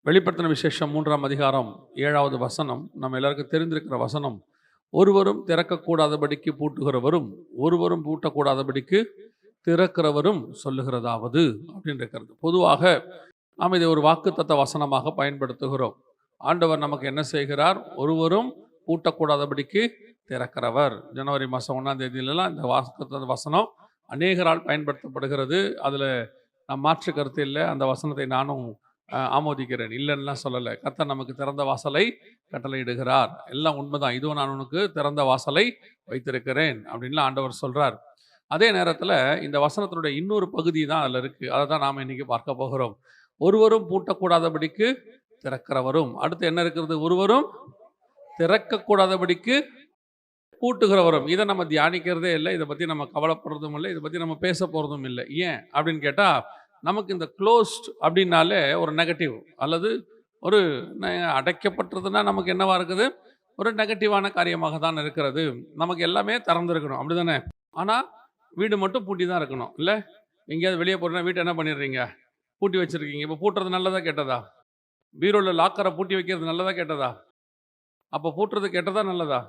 வெளிப்படுத்தின விசேஷம் 3ஆம் அதிகாரம் 7வது வசனம் நம்ம எல்லாருக்கும் தெரிந்திருக்கிற வசனம். ஒருவரும் திறக்கக்கூடாதபடிக்கு பூட்டுகிறவரும் ஒருவரும் பூட்டக்கூடாதபடிக்கு திறக்கிறவரும் சொல்லுகிறதாவது அப்படின்னு இருக்கிறது. பொதுவாக நாம் இதை ஒரு வாக்குத்தத்த வசனமாக பயன்படுத்துகிறோம். ஆண்டவர் நமக்கு என்ன செய்கிறார்? ஒருவரும் பூட்டக்கூடாதபடிக்கு திறக்கிறவர். ஜனவரி மாதம் 1ஆம் தேதியிலலாம் இந்த வாக்குத்தத்த வசனம் அநேகரால் பயன்படுத்தப்படுகிறது. அதில் நான் மாற்று கருத்து இல்லை. அந்த வசனத்தை நானும் ஆமோதிக்கிறேன், இல்லைன்னுலாம் சொல்லலை. கர்த்தர் நமக்கு திறந்த வாசலை கட்டளையிடுகிறார். எல்லாம் உண்மைதான். இதுவும் நான் உனக்கு திறந்த வாசலை வைத்திருக்கிறேன் அப்படின்லாம் ஆண்டவர் சொல்கிறார். அதே நேரத்தில் இந்த வசனத்தினுடைய இன்னொரு பகுதி தான் அதில் இருக்குது. அதை தான் நாம் இன்றைக்கி பார்க்க போகிறோம். ஒருவரும் பூட்டக்கூடாதபடிக்கு திறக்கிறவரும். அடுத்து என்ன இருக்கிறது? ஒருவரும் திறக்கக்கூடாதபடிக்கு பூட்டுகிறவரும். இதை நம்ம தியானிக்கிறதே இல்லை, இதை பற்றி நம்ம கவலைப்படுறதும் இல்லை, இதை பற்றி நம்ம பேச போகிறதும் இல்லை. ஏன் அப்படின்னு கேட்டால், நமக்கு இந்த க்ளோஸ்ட் அப்படின்னாலே ஒரு நெகட்டிவ், அல்லது ஒரு அடைக்கப்பட்டதுன்னா நமக்கு என்னவா இருக்குது? ஒரு நெகட்டிவான காரியமாக தான் இருக்கிறது. நமக்கு எல்லாமே திறந்துருக்கணும், அப்படி தானே? ஆனால் வீடு மட்டும் பூட்டி தான் இருக்கணும், இல்லை? எங்கேயாவது வெளியே போகிறீங்கன்னா வீட்டை என்ன பண்ணிடுறீங்க? பூட்டி வச்சுருக்கீங்க. இப்போ பூட்டுறது நல்லதா கெட்டதா? பீரோவில் லாக்கரை பூட்டி வைக்கிறது நல்லதா கெட்டதா? அப்போ பூட்டுறது கெட்டதா நல்லதா?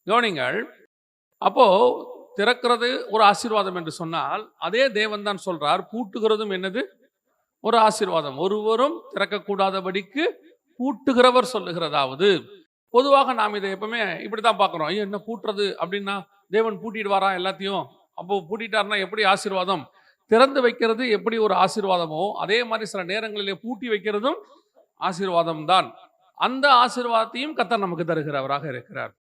கவனிங்கள். அப்போது திறக்கிறது ஒரு ஆசீர்வாதம் என்று சொன்னால், அதே தேவன் தான் சொல்றார் பூட்டுகிறதும் என்னது? ஒரு ஆசீர்வாதம். ஒருவரும் திறக்கக்கூடாதபடிக்கு பூட்டுகிறவர் சொல்லுகிறதாவது. பொதுவாக நாம் இதை எப்பவுமே இப்படி தான் பார்க்குறோம். ஐயோ, என்ன பூட்டுறது அப்படின்னா, தேவன் பூட்டிடுவாரா எல்லாத்தையும்? அப்போ பூட்டிட்டாருன்னா எப்படி ஆசீர்வாதம்? திறந்து வைக்கிறது எப்படி ஒரு ஆசீர்வாதமோ, அதே மாதிரி சில நேரங்களிலே பூட்டி வைக்கிறதும் ஆசீர்வாதம் தான். அந்த ஆசீர்வாதத்தையும் கர்த்தர் நமக்கு தருகிறவராக இருக்கிறார்.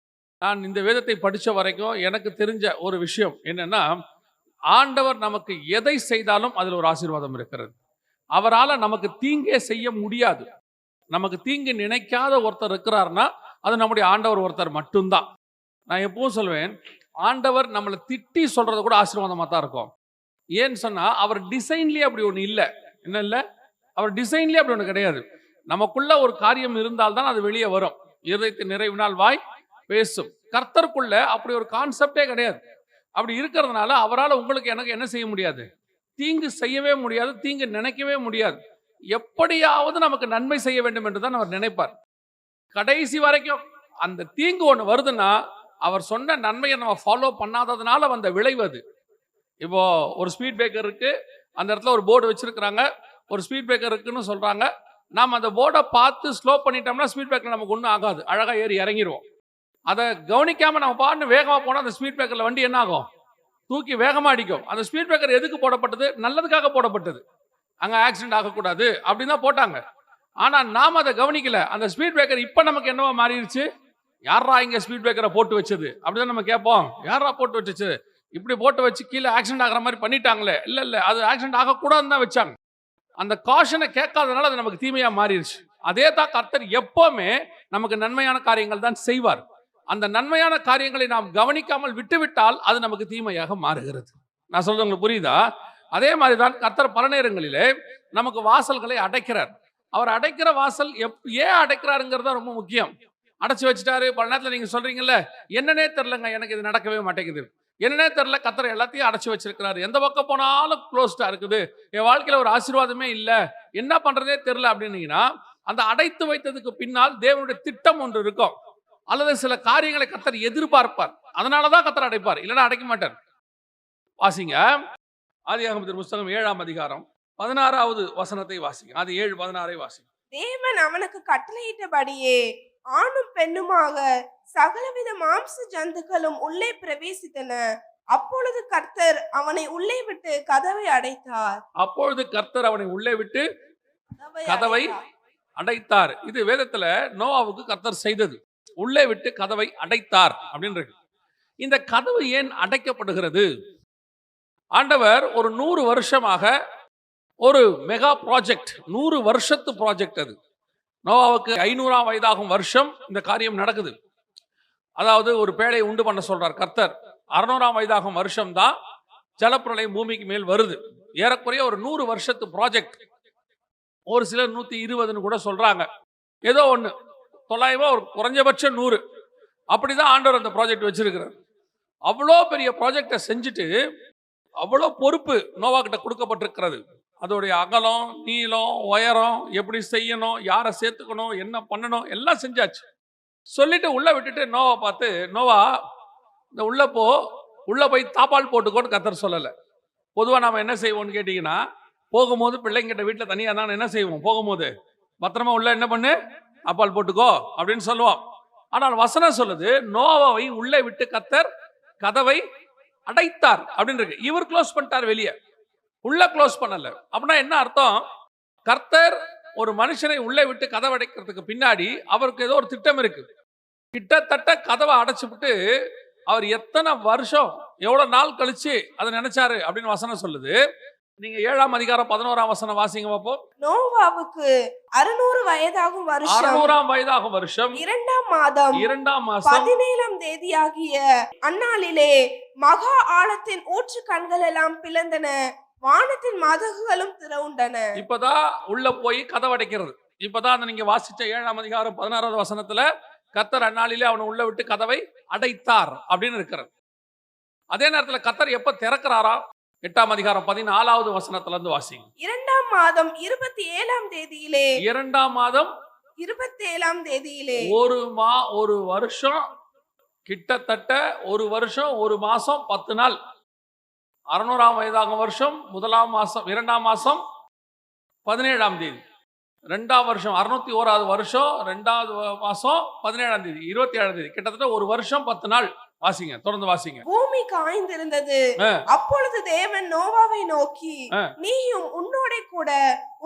நான் இந்த வேதத்தை படித்த வரைக்கும் எனக்கு தெரிஞ்ச ஒரு விஷயம் என்னன்னா, ஆண்டவர் நமக்கு எதை செய்தாலும் அதில் ஒரு ஆசீர்வாதம் இருக்கிறது. அவரால் நமக்கு தீங்கே செய்ய முடியாது. நமக்கு தீங்கு நினைக்காத ஒருத்தர் இருக்கிறார்னா அது நம்முடைய ஆண்டவர் ஒருத்தர் மட்டும்தான். நான் எப்பவும் சொல்வேன், ஆண்டவர் நம்மளை திட்டி சொல்றது கூட ஆசீர்வாதமாக தான் இருக்கும். ஏன்னு சொன்னால், அவர் டிசைன்லேயே அப்படி ஒன்று இல்லை. என்ன இல்லை? அவர் டிசைன்லேயே அப்படி ஒன்று கிடையாது. நமக்குள்ள ஒரு காரியம் இருந்தால்தான் அது வெளியே வரும். இருதயத்தின் நிறைவினால் வாய் பேசும். கர்த்தருக்குள்ள அப்படி ஒரு கான்செப்டே கிடையாது. அப்படி இருக்கிறதுனால அவரால் உங்களுக்கு எனக்கு என்ன செய்ய முடியாது? தீங்கு செய்யவே முடியாது, தீங்கு நினைக்கவே முடியாது. எப்படியாவது நமக்கு நன்மை செய்ய வேண்டும் என்று தான் அவர் நினைப்பார். கடைசி வரைக்கும் அந்த தீங்கு ஒன்று வருதுன்னா, அவர் சொன்ன நன்மையை நம்ம ஃபாலோ பண்ணாததுனால வந்த விளைவு அது. இப்போ ஒரு ஸ்பீட் பிரேக்கர் இருக்கு, அந்த இடத்துல ஒரு போர்டு வச்சிருக்கிறாங்க, ஒரு ஸ்பீட் பிரேக்கர் இருக்குன்னு சொல்றாங்க. நாம் அந்த போர்டை பார்த்து ஸ்லோ பண்ணிட்டோம்னா ஸ்பீட் பிரேக்கர் நமக்கு ஒன்றும் ஆகாது, அழகாக ஏறி இறங்கிடுவோம். அதை கவனிக்காம நம்ம பாட்டு வேகமாக போனால் அந்த ஸ்பீட் பிரேக்கரில் வண்டி என்ன ஆகும்? தூக்கி வேகமாக அடிக்கும். அந்த ஸ்பீட் பிரேக்கர் எதுக்கு போடப்பட்டது? நல்லதுக்காக போடப்பட்டது. அங்கே ஆக்சிடென்ட் ஆகக்கூடாது அப்படின்னு தான் போட்டாங்க. ஆனால் நாம் அதை கவனிக்கல. அந்த ஸ்பீட் பிரேக்கர் இப்போ நமக்கு என்னவா மாறிடுச்சு? யாரா இங்கே ஸ்பீட் பிரேக்கரை போட்டு வச்சது அப்படிதான் நம்ம கேட்போம். யாரா போட்டு வச்சுச்சு? இப்படி போட்டு வச்சு கீழே ஆக்சிடென்ட் ஆகிற மாதிரி பண்ணிட்டாங்களே. இல்லை, அது ஆக்சிடென்ட் ஆகக்கூடாதுன்னு தான் வச்சாங்க. அந்த காஷனை கேட்காதனால அது நமக்கு தீமையாக மாறிடுச்சு. அதே தான் கர்த்தர் எப்பவுமே நமக்கு நன்மையான காரியங்கள் தான் செய்வார். அந்த நன்மையான காரியங்களை நாம் கவனிக்காமல் விட்டுவிட்டால் அது நமக்கு தீமையாக மாறுகிறது. நான் சொல்றது உங்களுக்கு புரியுதா? அதே மாதிரி தான் கர்த்தர் பல நேரங்களிலே நமக்கு வாசல்களை அடைக்கிறார். அவர் அடைக்கிற வாசல் ஏன் அடைக்கிறாருங்கிறது ரொம்ப முக்கியம். அடைச்சி வச்சுட்டாரு. பல நேரத்தில் நீங்க சொல்றீங்கல்ல, என்னன்னே தெரிலங்க, எனக்கு இது நடக்கவே மாட்டேங்குது, என்னன்னே தெரில, கர்த்தர் எல்லாத்தையும் அடைச்சி வச்சிருக்கிறாரு, எந்த பக்கம் போனாலும் க்ளோஸ்டா இருக்குது, என் வாழ்க்கையில ஒரு ஆசீர்வாதமே இல்லை, என்ன பண்றதே தெரில அப்படின்னீங்கன்னா, அந்த அடைத்து வைத்ததுக்கு பின்னால் தேவனுடைய திட்டம் ஒன்று இருக்கும், அல்லது சில காரியங்களை கர்த்தர் எதிர்பார்ப்பார். அதனாலதான் கர்த்தர் அடைப்பார், இல்லைன்னா அடைக்க மாட்டார். வாசிங்க ஆதியாகமத்தின் புஸ்தகம் 7ஆம் அதிகாரம் 16வது வசனத்தை வாசிங்க. அது 7:16 வாசிங்க. தேவன் அவனுக்கு கட்டளையிட்டபடியே ஆணும் பெண்ணுமாக சகலவித மாம்ச ஜந்துக்களும் உள்ளே பிரவேசித்தன. அப்பொழுது கர்த்தர் அவனை உள்ளே விட்டு கதவை அடைத்தார். அப்பொழுது கர்த்தர் அவனை உள்ளே விட்டு கதவை அடைத்தார். இது வேதத்துல நோவாவுக்கு கர்த்தர் செய்தது. உள்ளே விட்டு கதவை அடைத்தார் அப்படின்னு இருக்கு. இந்த கதவு ஏன் அடைக்கப்படுகிறது? ஆண்டவர் ஒரு 100 வருஷமாக ஒரு மெகா ப்ராஜெக்ட், 100 வருஷத்து ப்ராஜெக்ட் அது. நோவாவுக்கு 500ஆம் வயதாகும் வருஷம் இந்த காரியம் நடக்குது. அதாவது ஒரு பேழையை உண்டு பண்ண சொல்றார் கர்த்தர். 600ஆம் வயதாகும் வருஷம் தான் ஜலப்பிரளயம் பூமிக்கு மேல் வருது. ஏறக்குறைய ஒரு 100 வருஷத்து ப்ராஜெக்ட். ஒரு சிலர் 120ன்னு கூட சொல்றாங்க. ஏதோ ஒன்று 900, ஒரு குறைஞ்சபட்சம் 100, அப்படிதான் ஆண்டவர் அந்த ப்ராஜெக்ட் வச்சிருக்கிறார். அவ்வளோ பெரிய ப்ராஜெக்டை செஞ்சுட்டு அவ்வளோ பொறுப்பு நோவா கிட்ட கொடுக்கப்பட்டிருக்கிறது. அதோடைய அகலம், நீளம், உயரம், எப்படி செய்யணும், யாரை சேர்த்துக்கணும், என்ன பண்ணணும், எல்லாம் செஞ்சாச்சு. சொல்லிட்டு உள்ள விட்டுட்டு நோவா பார்த்து, நோவா இந்த உள்ள போய் தாப்பால் போட்டுக்கோன்னு கர்த்தர் சொல்லலை. பொதுவாக நாம என்ன செய்வோம்னு கேட்டிங்கன்னா, போகும்போது பிள்ளைங்கிட்ட வீட்டில் தனியாக இருந்தாலும் என்ன செய்வோம், போகும்போது பத்திரமா உள்ள என்ன பண்ணு, தாப்பால் போட்டுக்கோ அப்படின்னு சொல்லுவோம். ஆனால் வசனம் சொல்லுது, நோவாவை உள்ளே விட்டு கர்த்தர் கதவை அடைத்தார் அப்படின்னு இருக்கு. இவர் க்ளோஸ் பண்ணிட்டார், வெளியே உள்ள க்ளோஸ் பண்ணல. அப்படின்னா என்ன அர்த்தம்? கர்த்தர் ஒரு மனுஷனை உள்ளே விட்டு கதவை அடைக்கிறதுக்கு பின்னாடி அவருக்கு ஏதோ ஒரு திட்டம் இருக்கு. கிட்டத்தட்ட கதவை அடைச்சுவிட்டு அவர் எத்தனை வருஷம், எவ்வளவு நாள் கழிச்சு அதை நினைச்சாரு அப்படின்னு வசனம் சொல்லுது. நீங்க 7ஆம் அதிகாரம் 11ஆம் வசனம் வாசிங்க பார்ப்போம். நோவாவுக்கு 600 வயதாகும் வருஷம் 600ஆம் வயதாகும் வருஷம் 2ஆம் மாதம் 2ஆம் மாசம் 17ஆம் தேதியாகிய அந்நாளிலே மகா ஆழத்தின் ஊற்று கண்கள் எல்லாம் பிளந்தன, வானத்தின் மதகுகளும் திறவுண்டன. இப்பதான் உள்ள போய் கதவை அடைக்கிறது. இப்பதான் அந்த நீங்க வாசிச்ச 7ஆம் அதிகாரம் 16வது வசனத்துல கர்த்தர் அந்நாளிலே அவனை உள்ள விட்டு கதவை அடைத்தார் அப்படின்னு இருக்கிறது. அதே நேரத்துல கர்த்தர் எப்ப திறக்கிறாரா? 8ஆம் அதிகாரம் 14வது வசனத்துல இருந்து வாசிங்க. 2ஆம் மாதம் 27ஆம் தேதியிலே 2ஆம் மாதம் 27ஆம் தேதியிலே ஒரு வருஷம், கிட்டத்தட்ட ஒரு வருஷம், ஒரு மாசம் 10 நாள். 600ஆம் வயதாகும் வருஷம் 1ஆம் மாசம் 2ஆம் மாசம் 17ஆம் தேதி. 2ஆம் வருஷம் 601வது வருஷம் 2வது மாசம் 17ஆம் தேதி 27ஆம் தேதி. கிட்டத்தட்ட ஒரு வருஷம் 10 நாள். வாசிங்க, தொடர்ந்து வாசிங்க. பூமி காய்ந்திருந்தது. அப்பொழுது தேவன் நோவாவை நோக்கி, நீயும் உன்னோட கூட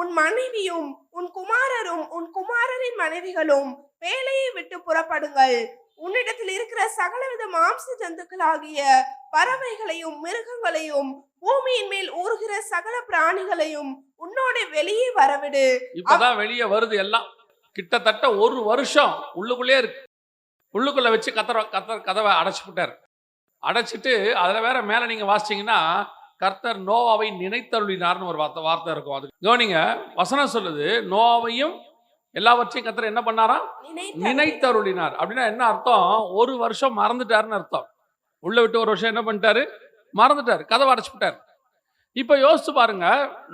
உன் மனைவியும் உன் குமாரரும் உன் குமாரரின் மனைவிகளும் வேலையை விட்டு புறப்படுங்கள். உன்னிடத்தில் இருக்கிற சகலவித மாம்ச ஜந்துக்களாகிய பறவைகளையும் மிருகங்களையும் பூமியின் மேல் ஊறுகிற சகல பிராணிகளையும் உன்னோட வெளியே வரவிடு. இப்பதான் வெளியே வருது எல்லாம். கிட்டத்தட்ட ஒரு வருஷம் உள்ளுக்குள்ளே இருக்கு. உள்ளுக்குள்ள வச்சு கர்த்தர் கதவை அடைச்சுட்டார். அடைச்சிட்டு அதுல வேற மேல நீங்க வாசிச்சீங்கன்னா, கர்த்தர் நோவாவை நினைத்தருளினார்னு ஒரு வார்த்தை இருக்கும். அது கவனிங்க, வசனம் சொல்லுது, நோவாவையும் எல்லாவற்றையும் கர்த்தர் என்ன பண்ணாரா? நினைத்தருளினார். அப்படின்னா என்ன அர்த்தம்? ஒரு வருஷம் மறந்துட்டாருன்னு அர்த்தம். உள்ள விட்டு ஒரு வருஷம் என்ன பண்ணிட்டாரு? மறந்துட்டாரு, கதவை அடைச்சுட்டார். இப்ப யோசிச்சு பாருங்க,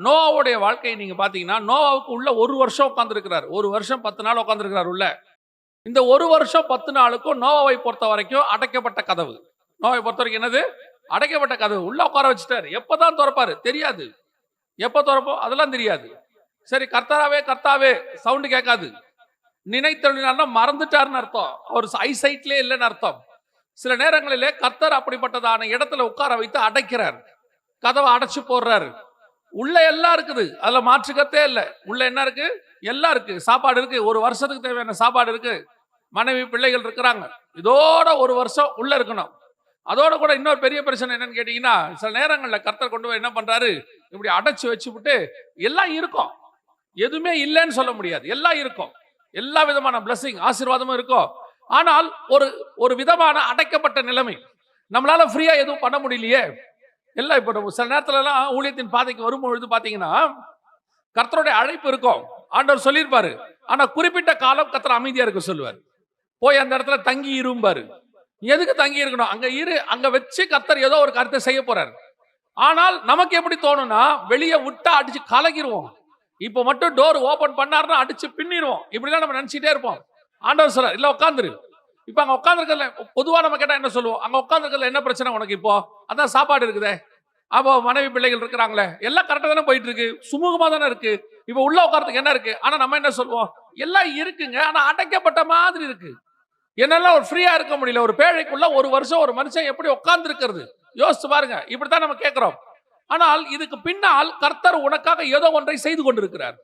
நோவாவுடைய வாழ்க்கையை நீங்க பாத்தீங்கன்னா, நோவாவுக்கு உள்ள ஒரு வருஷம் உட்கார்ந்து இருக்கிறார். ஒரு வருஷம் 10 நாள் உட்கார்ந்து இருக்கிறார் உள்ள. இந்த ஒரு வருஷம் 10 நாளுக்கும் நோவாவை பொறுத்த வரைக்கும் அடைக்கப்பட்ட கதவு. நோவாவை பொறுத்த வரைக்கும் என்னது? அடைக்கப்பட்ட கதவு. உள்ள உட்கார வச்சுட்டாரு. எப்பதான் திறப்பாரு தெரியாது. எப்ப திறப்போம் அதெல்லாம் தெரியாது. சரி, கர்த்தாவே சவுண்டு கேட்காது. நினைத்தருளினார்னா மறந்துட்டாருன்னு அர்த்தம். அவர் ஐசைட்லயே இல்லைன்னு அர்த்தம். சில நேரங்களிலே கர்த்தர் அப்படிப்பட்டதான இடத்துல உட்கார வைத்து அடைக்கிறார். கதவை அடைச்சு போடுறாரு. உள்ள எல்லாம் இருக்குது, அதுல மாற்றுக்கத்தே இல்லை. உள்ள என்ன இருக்கு? எல்லாம் இருக்கு. சாப்பாடு இருக்கு, ஒரு வருஷத்துக்கு தேவையான சாப்பாடு இருக்கு. மனைவி பிள்ளைகள் இருக்கிறாங்க. இதோட ஒரு வருஷம் உள்ள இருக்கணும். அதோட கூட இன்னொரு பெரிய பிரச்சனை என்னன்னு கேட்டீங்கன்னா, சில நேரங்களில் கர்த்தர் கொண்டு போய் என்ன பண்றாரு, இப்படி அடைச்சு வச்சுவிட்டு எல்லாம் இருக்கும். எதுவுமே இல்லைன்னு சொல்ல முடியாது, எல்லாம் இருக்கும். எல்லா விதமான பிளஸிங் ஆசீர்வாதமும் இருக்கும். ஆனால் ஒரு விதமான அடைக்கப்பட்ட நிலைமை. நம்மளால ஃப்ரீயா எதுவும் பண்ண முடியலையே. எல்லாம் இப்போ சில நேரத்துல எல்லாம் ஊழியத்தின் பாதைக்கு வரும்பொழுது பாத்தீங்கன்னா, கர்த்தருடைய அழைப்பு இருக்கும். ஆண்டவர் சொல்லியிருப்பாரு, ஆனா குறிப்பிட்ட காலம் கர்த்தர் அமைதியா இருக்க சொல்லுவார். போய் அந்த இடத்துல தங்கி இருப்பாரு. எதுக்கு தங்கி இருக்கணும்? அங்க வச்சு கர்த்தர் ஏதோ ஒரு கருத்தை செய்ய போறாரு. ஆனால் நமக்கு எப்படி தோணும்னா, வெளியே விட்டா அடிச்சு கலகிருவோம். இப்ப மட்டும் டோர் ஓபன் பண்ணாருன்னா அடிச்சு பின்னிடுவோம். இப்படிலாம் நம்ம நினைச்சிட்டே இருப்போம். ஆண்டவர் சொல்றார், இல்ல உட்காந்துரு. இப்ப அங்க உட்காந்துருக்கல, பொதுவா நம்ம கேட்டா என்ன சொல்லுவோம்? அங்க உட்காந்துருக்கல என்ன பிரச்சனை உனக்கு? இப்போ அதான் சாப்பாடு இருக்குதே, அப்போ மனைவி பிள்ளைகள் இருக்கிறாங்களே, எல்லாம் கரெக்டா தானே போயிட்டு இருக்கு, சுமூகமா தானே இருக்கு. இப்ப உள்ள உட்காரத்துக்கு என்ன இருக்கு? ஆனா நம்ம என்ன சொல்லுவோம்? எல்லாம் இருக்குங்க, ஆனா அடைக்கப்பட்ட மாதிரி இருக்கு. என்னெல்லாம் ஒரு ஃப்ரீயா இருக்க முடியல. ஒரு பேழைக்குள்ள ஒரு வருஷம் ஒரு மனுஷன் எப்படி உட்கார்ந்து இருக்கிறது யோசிச்சு பாருங்க. இப்படித்தான் நம்ம கேட்கிறோம். ஆனால் இதுக்கு பின்னால் கர்த்தர் உனக்காக ஏதோ ஒன்றை செய்து கொண்டிருக்கிறார்.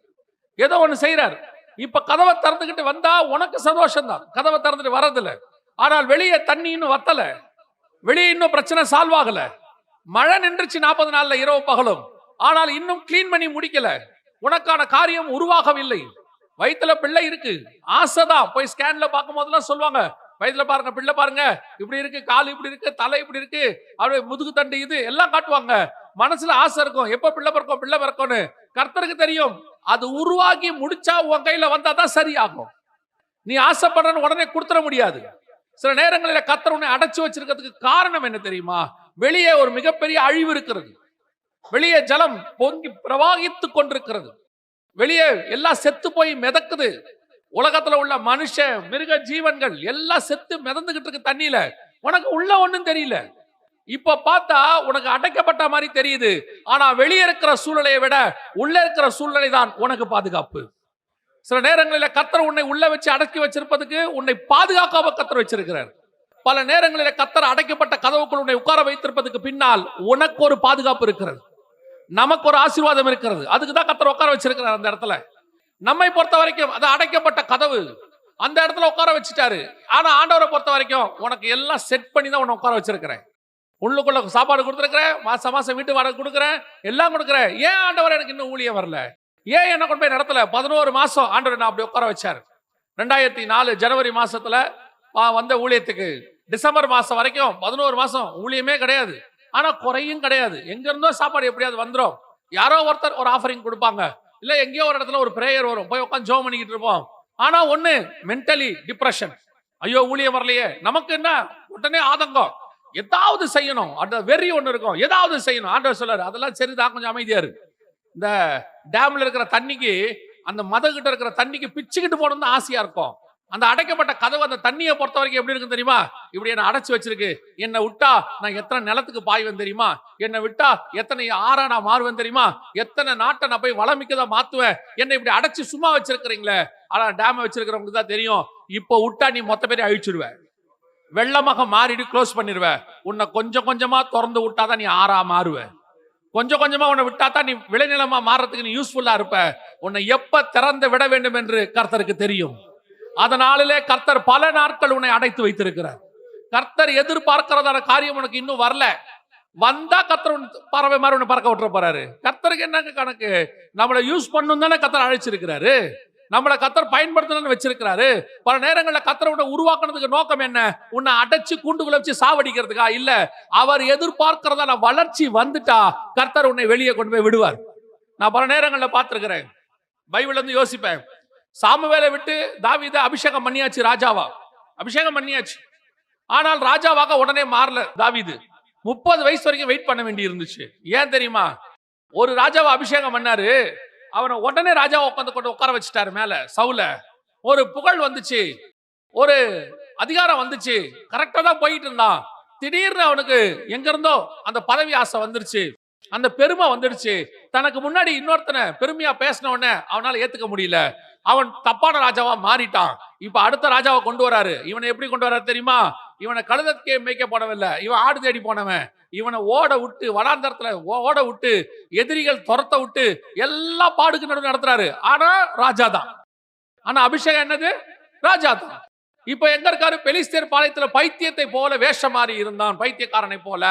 ஏதோ ஒன்று செய்யறார். இப்ப கதவை திறந்துகிட்டு வந்தா உனக்கு சந்தோஷம் தான், கதவை திறந்துட்டு வர்றதில்ல. ஆனால் வெளியே தண்ணி இன்னும் வத்தல, வெளியே இன்னும் பிரச்சனை சால்வ் ஆகல. மழை நின்றுச்சு 40 நாள்ல இரவு பகலும், ஆனால் இன்னும் கிளீன் பண்ணி முடிக்கல. உனக்கான காரியம் உருவாகவில்லை. வயிற்றுல பிள்ளை இருக்கு, ஆசைதான். போய் ஸ்கேன்ல பார்க்கும் போதெல்லாம் சொல்லுவாங்க, வயிற்றுல பாருங்க பிள்ளை பாருங்க, இப்படி இருக்கு, கால் இப்படி இருக்கு, தலை இப்படி இருக்கு, அப்படியே முதுகு தண்டு இது எல்லாம் காட்டுவாங்க. மனசுல ஆசை இருக்கும், எப்ப பிள்ளை பிறக்கும்னு. கர்த்தருக்கு தெரியும், அது உருவாகி முடிச்சா உன் கையில வந்தா தான் சரியாகும். நீ ஆசைப்படுறன்னு உடனே கொடுத்துட முடியாது. சில நேரங்களில் கர்த்தர் உன்னை அடைச்சு வச்சிருக்கிறதுக்கு காரணம் என்ன தெரியுமா? வெளியே ஒரு மிகப்பெரிய அழிவு இருக்கிறது. வெளியே ஜலம் பொங்கி பிரவாகித்துக் கொண்டிருக்கிறது. வெளியே எல்லாம் செத்து போய் மிதக்குது. உலகத்துல உள்ள மனுஷ மிருக ஜீவன்கள் எல்லாம் செத்து மிதந்துகிட்டு இருக்கு தண்ணியில. உனக்கு உள்ள ஒண்ணும் தெரியல. இப்ப பார்த்தா உனக்கு அடைக்கப்பட்ட மாதிரி தெரியுது. ஆனா வெளியே இருக்கிற சூழ்நிலையை விட உள்ள இருக்கிற சூழ்நிலை தான் உனக்கு பாதுகாப்பு. சில நேரங்களில் கர்த்தர் உன்னை உள்ள வச்சு அடக்கி வச்சிருப்பதுக்கு உன்னை பாதுகாக்காம கர்த்தர் வச்சிருக்கிறார். பல நேரங்களில் கர்த்தர் அடைக்கப்பட்ட கதவுக்குள் உன்னை உட்கார வைத்திருப்பதுக்கு பின்னால் உனக்கு ஒரு பாதுகாப்பு இருக்கிறது. நமக்கு ஒரு ஆசீர்வாதம் இருக்கிறது. அதுக்கு தான் கர்த்தர் உட்கார வச்சிருக்கிறார் அந்த இடத்துல. நம்மை பொறுத்த வரைக்கும் அது அடைக்கப்பட்ட கதவு, அந்த இடத்துல உட்கார வச்சுட்டாரு. ஆனா ஆண்டவரை பொறுத்த வரைக்கும் உனக்கு எல்லாம் செட் பண்ணி தான் உன்னை உட்கார வச்சிருக்கிறேன். உள்ளுக்குள்ள சாப்பாடு கொடுத்துருக்கிறேன், மாசம் மாசம் வீட்டு வாடகை கொடுக்குறேன், எல்லாம் கொடுக்குறேன். ஏன் ஆண்டவர் எனக்கு இன்னும் ஊழியம் வரல? ஏன் என்ன கொண்டு போய் நடத்தல? 11 மாசம் ஆண்டவர் நான் அப்படி உட்கார வச்சாரு. 2004 ஜனவரி மாசத்துல வந்த ஊழியத்துக்கு டிசம்பர் மாசம் வரைக்கும் 11 மாசம் ஊழியமே கிடையாது. ஆனா குறையும் கிடையாது. எங்க இருந்தோ சாப்பாடு எப்படியாவது வந்துடும். யாரோ ஒருத்தர் ஒரு ஆஃபரிங் கொடுப்பாங்க, இல்ல எங்கேயோ ஒரு இடத்துல ஒரு பிரேயர் வரும், போய் உட்காந்து ஜெபம் பண்ணிக்கிட்டு இருப்போம். ஆனா ஒண்ணு மென்டலி டிப்ரெஷன். ஐயோ ஊழியம் வரலையே, நமக்கு என்ன உடனே ஆதங்கம், ஏதாவது செய்யணும், அந்த வெறி ஒண்ணு இருக்கும், ஏதாவது செய்யணும். ஆண்டவர் சொல்றாரு அதெல்லாம் சரிதான், கொஞ்சம் அமைதியா இருக்கு. இந்த டேம்ல இருக்கிற தண்ணிக்கு அந்த மதகிட்ட இருக்கிற தண்ணிக்கு பிச்சுக்கிட்டு போகணும்னு ஆசையா இருக்கும். அந்த அடைக்கப்பட்ட கதவு அந்த தண்ணியை பொறுத்த வரைக்கும் எப்படி இருக்கு தெரியுமா? இப்படி என்ன அடைச்சு வச்சிருக்கு. என்னை விட்டா நான் எத்தனை நிலத்துக்கு பாய்வேன் தெரியுமா? என்னை விட்டா எத்தனை ஆறா நான் மாறுவேன் தெரியுமா? எத்தனை நாட்டை நான் போய் வளமிக்கதா மாத்துவேன். என்னை இப்படி அடைச்சு சும்மா வச்சிருக்கிறீங்களே. ஆனா டேம் வச்சிருக்கிறவங்களுக்கு தான் தெரியும், இப்போ விட்டா நீ மொத்த பேரையும் அழிச்சிடுவேன், வெள்ளமாக மாறிடு, க்ளோஸ் பண்ணிடுவேன். உன்னை கொஞ்சம் கொஞ்சமா திறந்து விட்டாதான் நீ ஆறா மாறுவேன். கொஞ்சம் கொஞ்சமா உன்னை விட்டாதான் நீ விளைநிலமா மாறதுக்கு நீ யூஸ்ஃபுல்லா இருப்ப. உன்னை எப்ப திறந்து விட வேண்டும் என்று கர்த்தருக்கு தெரியும். அதனாலே கர்த்தர் பல நாட்கள் உன்னை அடைத்து வைத்திருக்கிறார். கர்த்தர் எதிர்பார்க்கிறதான காரியம் உனக்கு இன்னும் வரல. வந்தா கர்த்தர் பறவை மாதிரி உன்னை பறக்க விட்டுற போறாரு. கர்த்தருக்கு என்னங்க கணக்கு? நம்மளை யூஸ் பண்ணும் தானே கர்த்தர் அழைச்சிருக்கிறாரு. நம்மளை கர்த்தர் பயன்படுத்தணும்னு வச்சிருக்கிறாரு. பல நேரங்களில் கர்த்தர் உன்னை உருவாக்குனதுக்கு நோக்கம் என்ன? உன்னை அடைச்சு கூண்டுக்குள்ள வச்சு சாவடிக்கிறதுக்கா? இல்ல, அவர் எதிர்பார்க்கிறதான வளர்ச்சி வந்துட்டா கர்த்தர் உன்னை வெளியே கொண்டு போய் விடுவார். நான் பல நேரங்களில் பார்த்திருக்கிறேன். பைபிள் வந்து யோசிப்பேன். சாமுவேலை விட்டு தாவீதை அபிஷேகம் பண்ணியாச்சு, ராஜாவா அபிஷேகம் பண்ணியாச்சு. ஆனால் ராஜாவாக உடனே மாறல தாவீது. 30 வயசு வரைக்கும் வெயிட் பண்ண வேண்டி இருந்துச்சு. ஏன் தெரியுமா? ஒரு ராஜாவை அபிஷேகம் பண்ணாரு, அவனை உடனே ராஜாவை உட்காந்து உட்கார வச்சுட்டாரு மேல சவுல. ஒரு புகழ் வந்துச்சு, ஒரு அதிகாரம் வந்துச்சு, கரெக்டா தான் போயிட்டு இருந்தான். திடீர்னு அவனுக்கு எங்க இருந்தோ அந்த பதவி ஆசை வந்துருச்சு, அந்த பெருமை வந்துடுச்சு. தனக்கு முன்னாடி இன்னொருத்தனை பெருமையா பேசின உடனே அவனால ஏத்துக்க முடியல. அவன் தப்பான ராஜாவா மாறிட்டான். இப்ப அடுத்த ராஜாவை கொண்டு வராரு. இவனை எப்படி கொண்டு வராரு தெரியுமா? இவனை கழுதற்கே மேய்க்க போனவில்லை, இவன் ஆடு தேடி போனவன். இவனை ஓட விட்டு, வனாந்தரத்துல ஓட விட்டு, எதிரிகள் துரத்த விட்டு எல்லா பாடுக்கு நடுவு நடத்துறாரு. ஆனா ராஜா தான். ஆனா அபிஷேகம் என்னது? ராஜா தான். இப்ப எங்க இருக்காரு? பெலிஸ்தேர் பாளையத்துல பைத்தியத்தை போல வேஷம் மாறி இருந்தான், பைத்தியக்காரனை போல.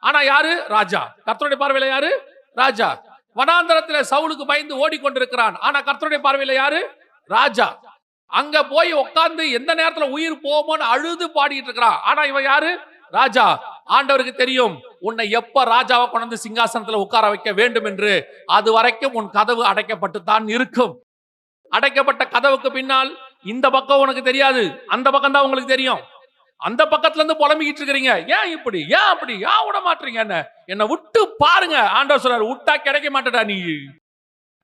ஆனா யாரு? ராஜா. கர்த்தருடைய பார்வையில யாரு? ராஜா. வனாந்தரத்துல சவுலுக்கு பயந்து ஓடிக்கொண்டிருக்கிறான். ஆனா கர்த்தருடைய பார்வையில யாரு? ராஜா. அங்க போய் உட்கார்ந்து எந்த நேரத்துல உயிர் போமோன்னு அழுது பாடிட்டு இருக்கிறான். ஆனா இவன் யாரு? ராஜா. ஆண்டவருக்கு தெரியும் உன்னை எப்ப ராஜாவை கொண்டு சிங்காசனத்துல உட்கார வைக்க வேண்டும் என்று. அது வரைக்கும் உன் கதவு அடைக்கப்பட்டு தான் இருக்கும். அடைக்கப்பட்ட கதவுக்கு பின்னால் இந்த பக்கம் உனக்கு தெரியாது, அந்த பக்கம் தான் உங்களுக்கு தெரியும். அந்த பக்கத்துல இருந்து புலம்பிக்கிட்டு இருக்கிறீங்க, ஏன் இப்படி, ஏன் அப்படி, ஏன் விட மாட்டீங்க, என்ன விட்டு பாருங்க. ஆண்டவர் சொல்றாரு, விட்டா கிடைக்க மாட்டடா நீ.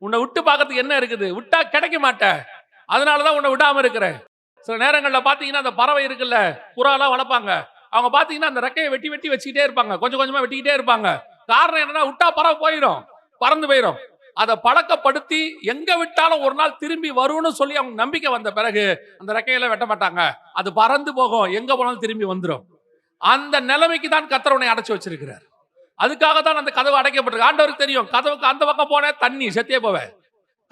உன்னை விட்டு பார்க்கறதுக்கு என்ன இருக்குது? விட்டா கிடைக்க மாட்ட. அதனாலதான் உன்னை விடாம இருக்கிறேன். சில நேரங்கள்ல பாத்தீங்கன்னா அந்த பறவை இருக்குல்ல, புறாலாம் வளர்ப்பாங்க. அவங்க பாத்தீங்கன்னா அந்த ரெக்கையை வெட்டி வெட்டி வச்சுக்கிட்டே இருப்பாங்க, கொஞ்சம் கொஞ்சமா வெட்டிக்கிட்டே இருப்பாங்க. காரணம் என்னன்னா, விட்டா பறவை போயிடும், பறந்து போயிடும். அதை பழக்கப்படுத்தி எங்க விட்டாலும் ஒரு நாள் திரும்பி வரும்னு சொல்லி அவங்க நம்பிக்கை வந்த பிறகு அந்த ரெக்கையில வெட்ட மாட்டாங்க. அது பறந்து போகும், எங்க போனாலும் திரும்பி வந்துடும். அந்த நிலைமைக்கு தான் கர்த்தர் உன்னை அடைச்சு வச்சிருக்கிறார். அதுக்காக தான் அந்த கதவு அடைக்கப்பட்டிருக்கு. ஆண்டவருக்கு தெரியும், கதவுக்கு அந்த பக்கம் போன தண்ணி செத்தே போவேன்.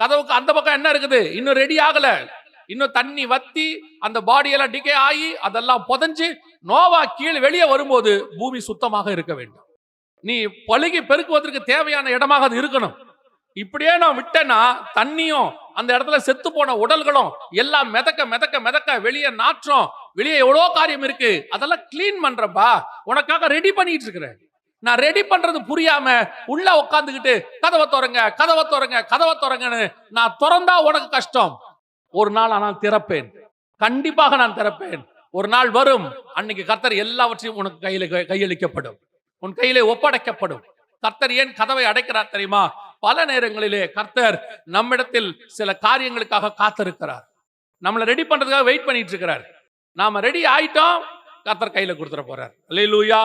கதவுக்கு அந்த பக்கம் என்ன இருக்குது? இன்னும் ரெடி ஆகல. இன்னும் தண்ணி வத்தி அந்த பாடியெல்லாம் டிகே ஆகி அதெல்லாம் புதஞ்சு நோவா கீழே வெளியே வரும்போது பூமி சுத்தமாக இருக்க வேண்டும். நீ பழுகி பெருக்குவதற்கு தேவையான இடமாக அது இருக்கணும். இப்படியே நான் விட்டேன்னா தண்ணியும் அந்த இடத்துல செத்து போன உடல்களும் எல்லாம் மிதக்க மிதக்க மிதக்க வெளியே நாற்றம், வெளியே எவ்வளோ காரியம் இருக்கு, அதெல்லாம் கிளீன் பண்றப்பா. உனக்காக ரெடி பண்ணிட்டு இருக்கிறேன். நான் ரெடி பண்றது புரியாம உள்ள உட்காந்துக்கிட்டு கதவை திறங்க கதவை திறங்க கதவை திறங்கன்னு நான் திறந்தா உனக்கு கஷ்டம். ஒரு நாள் ஆனால் திறப்பேன், கண்டிப்பாக நான் திறப்பேன். ஒரு நாள் வரும், அன்னைக்கு கர்த்தர் எல்லாவற்றையும் உனக்கு கையளிக்கப்படும், உன் கையிலே ஒப்படைக்கப்படும். கர்த்தர் ஏன் கதவை அடைக்கிறார் தெரியுமா? பல நேரங்களிலே கர்த்தர் நம்மிடத்தில் சில காரியங்களுக்காக காத்திருக்கிறார். நம்மளை ரெடி பண்றதுக்காக வெயிட் பண்ணிட்டு இருக்கிறார். நாம ரெடி ஆயிட்டோம், கர்த்தர் கையில கொடுத்துட போறார். அல்லேலூயா.